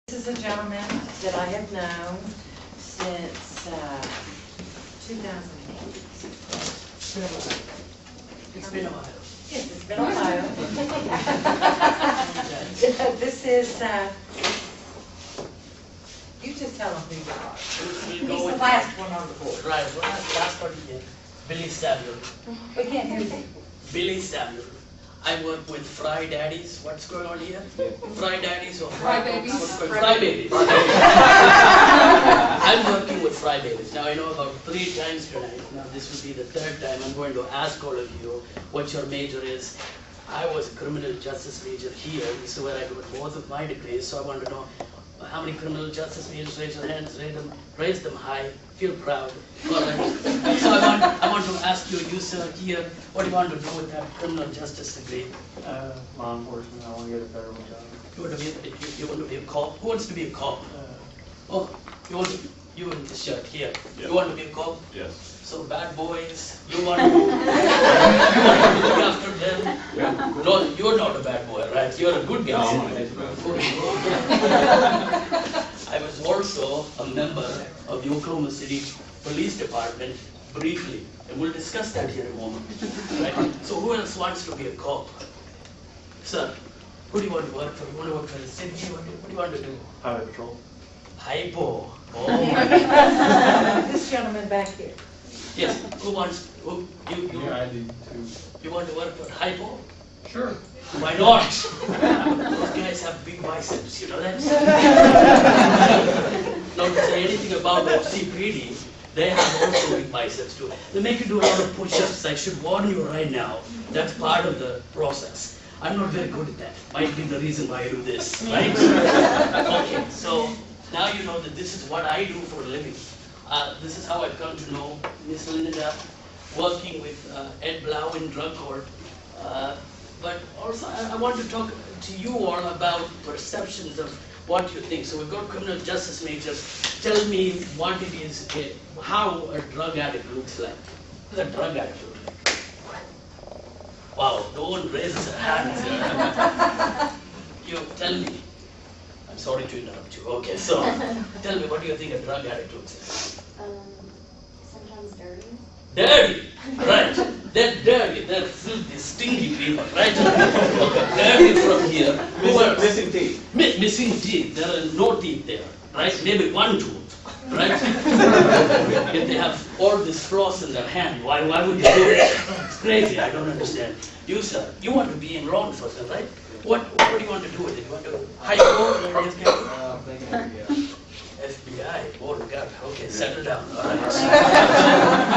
This is a gentleman that I have known since 2008. It's been a while. Yes, it's been a while. This is, you just tell them who you are. We'll He's go the with last one on the board. Right, last one here. Billy Samuel. We can't hear you. Billy Samuel. I work with Fry Daddies. What's going on here? Fry Daddies or Fry Babies. Fry Babies. I'm working with Fry Babies. Now I know about 3 times tonight. Now this will be the 3rd time I'm going to ask all of you what your major is. I was a criminal justice major here. This is where I got both of my degrees. So I want to know how many criminal justice majors. Raise your hands. Raise them high. Feel proud. All right. So I want to ask you, sir, here, what do you want to do with that criminal justice degree? Law enforcement, I want to get a federal job. You want to be a cop? Who wants to be a cop? Oh, you in this shirt here. Yeah. You want to be a cop? Yes. So bad boys, you want to look after them? Yeah. No, you're not a bad boy, right? You're a good guy. No, I'm not a bad boy. I was also a member of the Oklahoma City Police Department briefly, and we'll discuss that here in a moment. Right? So who else wants to be a cop? Sir, who do you want to work for? You want to work for the city? What do you want to do? Highway patrol. Hypo. Oh, This gentleman back here. yes. Who wants? Yeah, I do too. You want to work for Hypo? Sure. Why not? Those guys have big biceps, you know that? Not to say anything about the CPD, they have also big biceps too. They make you do a lot of push-ups. I should warn you right now, that's part of the process. I'm not very good at that. Might be the reason why I do this, right? Okay, so now you know that this is what I do for a living. This is how I've come to know Miss Linda, working with Ed Blau in drug court. But also, I want to talk to you all about perceptions of what you think. So we've got criminal justice majors. Tell me what it is, how a drug addict looks like. What does a drug addict look like? Wow, no one raises their hands here. You tell me. I'm sorry to interrupt you. Okay, so tell me, what do you think a drug addict looks like? Sometimes dirty. Dirty, right? They're dirty. They're filthy, stinky people, right? Dirty from here. Missing teeth. Missing teeth. There are no teeth there, right? Maybe one tooth, right? If they have all this floss in their hand, why would you do it? It's crazy. I don't understand. You, sir, you want to be in law enforcement, right? What do you want to do with it? You want to high court or FBI? Oh, God. Okay, settle down. All right.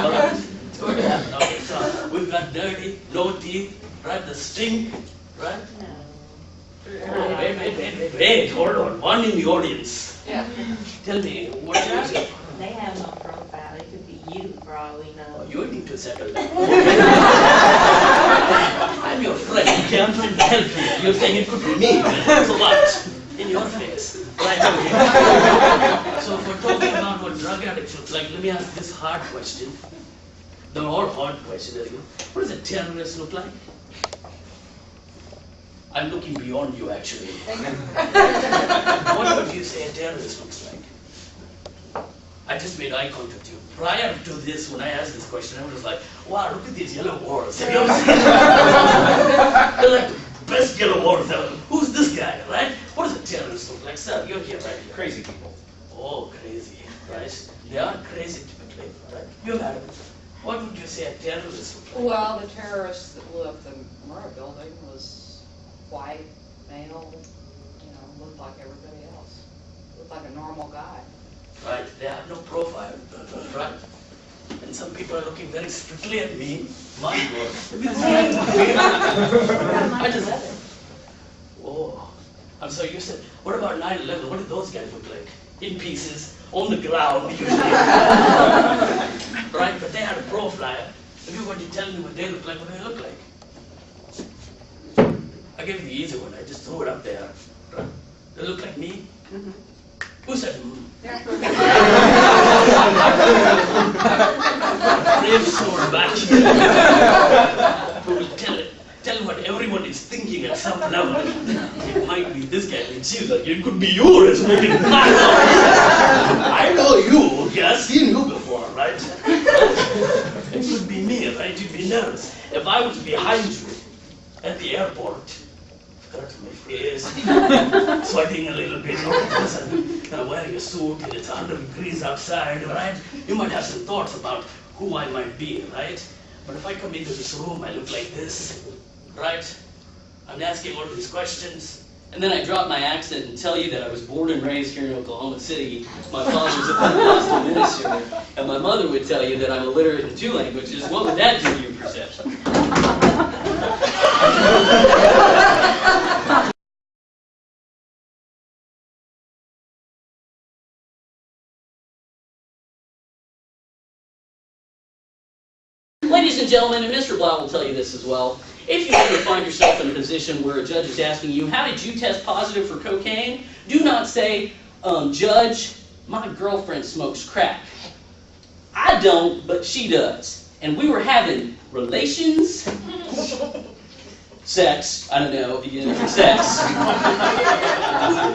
All right. It's going to happen. Okay, so we've got dirty, no teeth, right? The stink, right? Wait, hold on. One in the audience. Yeah. Tell me, what is it? They have no profile. It could be you for all we know. Oh, you need to settle down. I'm your friend. Okay, I'm trying to help you. You're saying it could be me. So what? In your face. Right, okay. So if we're talking about what drug addicts look like, let me ask this hard question. They're all hard questions. What does a terrorist look like? I'm looking beyond you, actually. What would you say a terrorist looks like? I just made eye contact with you. Prior to this, when I asked this question, I was like, wow, look at these yellow walls. Have you ever seen them? They're like the best yellow walls ever. Who's this guy, right? What does a terrorist look like? Sir, you're here, right? Crazy people. Oh, crazy, right? They are crazy typically, right? You, madam, what would you say a terrorist look like? Well, the terrorist that blew up the Murrah building was white, male, looked like everybody else. Looked like a normal guy. Right? They have no profile, right? And some people are looking very strictly at me. My God. I just, oh, I'm sorry, you said, what about 9/11? What did those guys look like? In pieces, on the ground, usually. Right? But they had a profile. If you were to tell me what they look like, what do they look like? I gave you the easy one. I just threw it up there. Right? They look like me? Mm-hmm. Who said Brave soul back here. Who will tell tell what everyone is thinking at some level. It might be this guy, and she's like, it could be you that's making I know you, okay, I've seen you before, right? It could be me, right? You'd be nervous. If I was behind you at the airport, cut my face, sweating a little bit, all of a sudden, wearing a suit, and it's 100 degrees outside, right? You might have some thoughts about who I might be, right? But if I come into this room, I look like this, right? I'm asking all of these questions. And then I drop my accent and tell you that I was born and raised here in Oklahoma City. My father's a Pentecostal minister. And my mother would tell you that I'm illiterate in 2 languages. What would that do to your perception? Ladies and gentlemen, and Mr. Blau will tell you this as well, if you ever find yourself in a position where a judge is asking you, how did you test positive for cocaine? Do not say, Judge, my girlfriend smokes crack. I don't, but she does. And we were having relations, sex, I don't know, if you get into sex.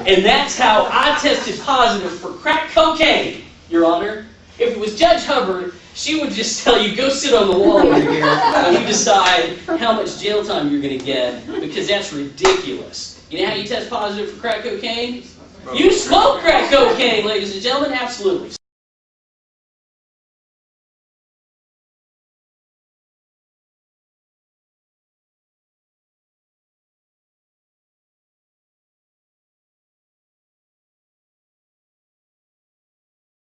And that's how I tested positive for crack cocaine, Your Honor. If it was Judge Hubbard, she would just tell you, go sit on the wall over here, and you decide how much jail time you're going to get, because that's ridiculous. You know how you test positive for crack cocaine? You smoke crack cocaine, ladies and gentlemen, absolutely.